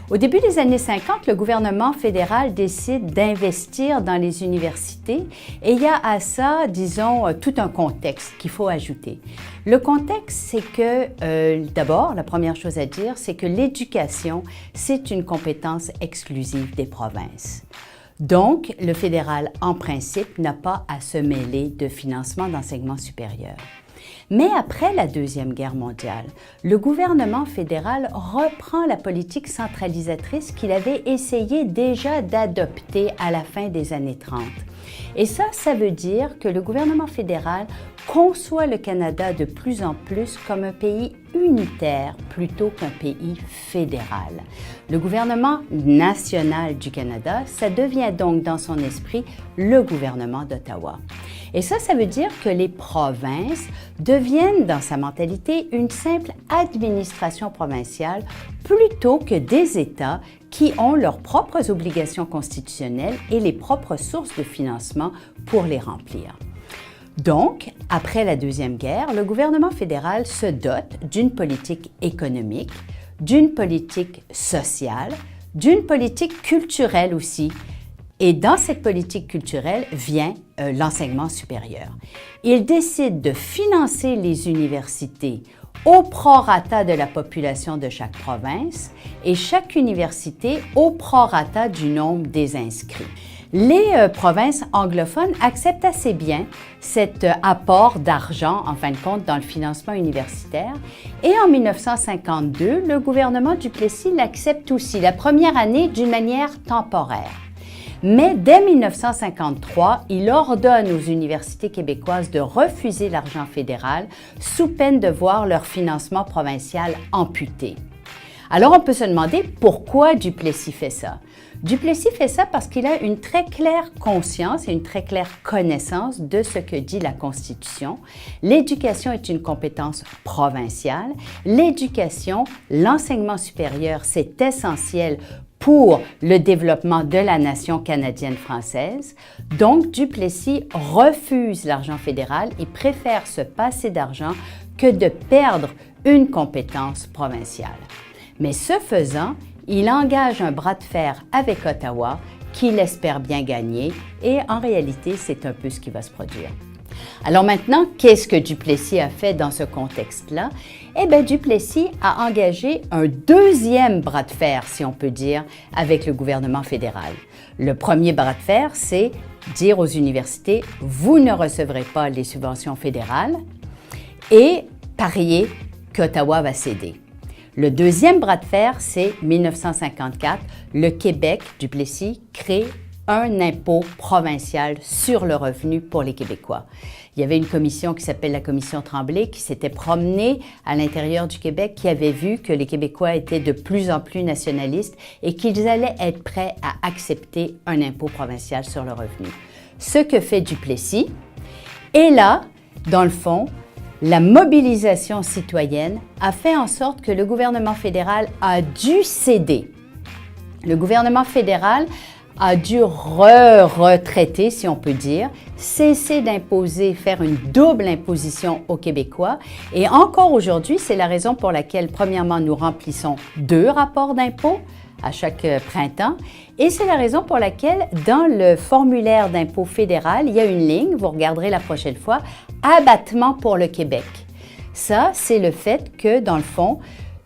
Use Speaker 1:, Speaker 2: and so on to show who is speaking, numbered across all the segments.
Speaker 1: Au début des années 50, le gouvernement fédéral décide d'investir dans les universités et il y a à ça, disons, tout un contexte qu'il faut ajouter. Le contexte, c'est que, d'abord, la première chose à dire, c'est que l'éducation, c'est une compétence exclusive des provinces. Donc, le fédéral, en principe, n'a pas à se mêler de financement d'enseignement supérieur. Mais après la Deuxième Guerre mondiale, le gouvernement fédéral reprend la politique centralisatrice qu'il avait essayé déjà d'adopter à la fin des années 30. Et ça veut dire que le gouvernement fédéral conçoit le Canada de plus en plus comme un pays unitaire plutôt qu'un pays fédéral. Le gouvernement national du Canada, ça devient donc dans son esprit le gouvernement d'Ottawa. Et ça veut dire que les provinces deviennent dans sa mentalité une simple administration provinciale plutôt que des États qui ont leurs propres obligations constitutionnelles et les propres sources de financement pour les remplir. Donc, après la Deuxième Guerre, le gouvernement fédéral se dote d'une politique économique, d'une politique sociale, d'une politique culturelle aussi. Et dans cette politique culturelle vient l'enseignement supérieur. Il décide de financer les universités au prorata de la population de chaque province et chaque université au prorata du nombre des inscrits. Les provinces anglophones acceptent assez bien cet apport d'argent, en fin de compte, dans le financement universitaire. Et en 1952, le gouvernement Duplessis l'accepte aussi, la première année d'une manière temporaire. Mais dès 1953, il ordonne aux universités québécoises de refuser l'argent fédéral sous peine de voir leur financement provincial amputé. Alors on peut se demander pourquoi Duplessis fait ça. Duplessis fait ça parce qu'il a une très claire conscience et une très claire connaissance de ce que dit la Constitution. L'éducation est une compétence provinciale. L'éducation, l'enseignement supérieur, c'est essentiel pour le développement de la nation canadienne-française. Donc, Duplessis refuse l'argent fédéral et préfère se passer d'argent que de perdre une compétence provinciale. Mais ce faisant, il engage un bras de fer avec Ottawa qu'il espère bien gagner et en réalité, c'est un peu ce qui va se produire. Alors maintenant, qu'est-ce que Duplessis a fait dans ce contexte-là? Eh bien, Duplessis a engagé un deuxième bras de fer, si on peut dire, avec le gouvernement fédéral. Le premier bras de fer, c'est dire aux universités, vous ne recevrez pas les subventions fédérales et parier qu'Ottawa va céder. Le deuxième bras de fer, c'est 1954, le Québec, Duplessis, crée un impôt provincial sur le revenu pour les Québécois. Il y avait une commission qui s'appelle la Commission Tremblay qui s'était promenée à l'intérieur du Québec, qui avait vu que les Québécois étaient de plus en plus nationalistes et qu'ils allaient être prêts à accepter un impôt provincial sur le revenu. Ce que fait Duplessis. Et là, dans le fond, la mobilisation citoyenne a fait en sorte que le gouvernement fédéral a dû céder. Le gouvernement fédéral a dû retraiter, si on peut dire, cesser d'imposer, faire une double imposition aux Québécois. Et encore aujourd'hui, c'est la raison pour laquelle, premièrement, nous remplissons 2 rapports d'impôt à chaque printemps. Et c'est la raison pour laquelle, dans le formulaire d'impôt fédéral, il y a une ligne, vous regarderez la prochaine fois, abattement pour le Québec. Ça, c'est le fait que, dans le fond,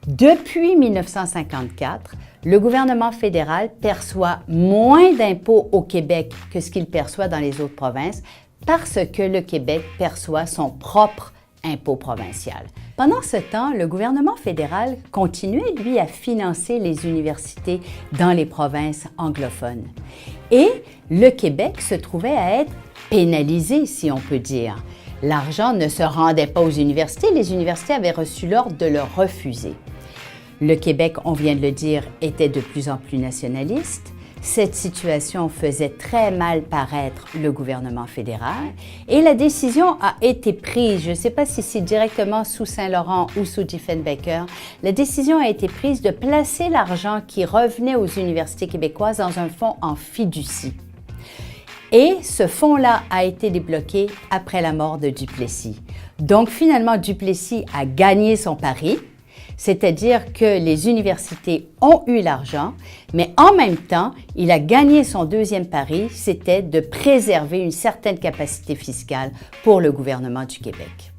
Speaker 1: depuis 1954, le gouvernement fédéral perçoit moins d'impôts au Québec que ce qu'il perçoit dans les autres provinces parce que le Québec perçoit son propre impôt provincial. Pendant ce temps, le gouvernement fédéral continuait, lui, à financer les universités dans les provinces anglophones. Et le Québec se trouvait à être pénalisé, si on peut dire. L'argent ne se rendait pas aux universités, les universités avaient reçu l'ordre de le refuser. Le Québec, on vient de le dire, était de plus en plus nationaliste. Cette situation faisait très mal paraître le gouvernement fédéral et la décision a été prise, je ne sais pas si c'est directement sous Saint-Laurent ou sous Diefenbaker, la décision a été prise de placer l'argent qui revenait aux universités québécoises dans un fonds en fiducie. Et ce fonds-là a été débloqué après la mort de Duplessis. Donc finalement, Duplessis a gagné son pari. C'est-à-dire que les universités ont eu l'argent, mais en même temps, il a gagné son deuxième pari, c'était de préserver une certaine capacité fiscale pour le gouvernement du Québec.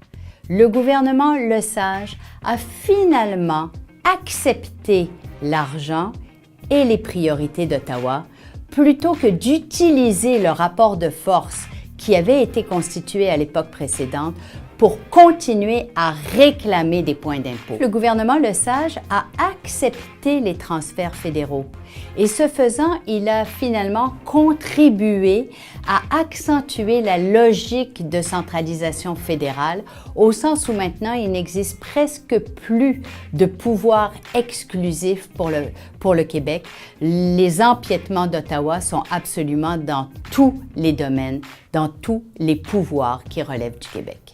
Speaker 1: Le gouvernement Lesage a finalement accepté l'argent et les priorités d'Ottawa plutôt que d'utiliser le rapport de force qui avait été constitué à l'époque précédente pour continuer à réclamer des points d'impôt. Le gouvernement Lesage a accepté les transferts fédéraux et ce faisant, il a finalement contribué à accentuer la logique de centralisation fédérale au sens où maintenant il n'existe presque plus de pouvoir exclusif pour le Québec. Les empiètements d'Ottawa sont absolument dans tous les domaines, dans tous les pouvoirs qui relèvent du Québec.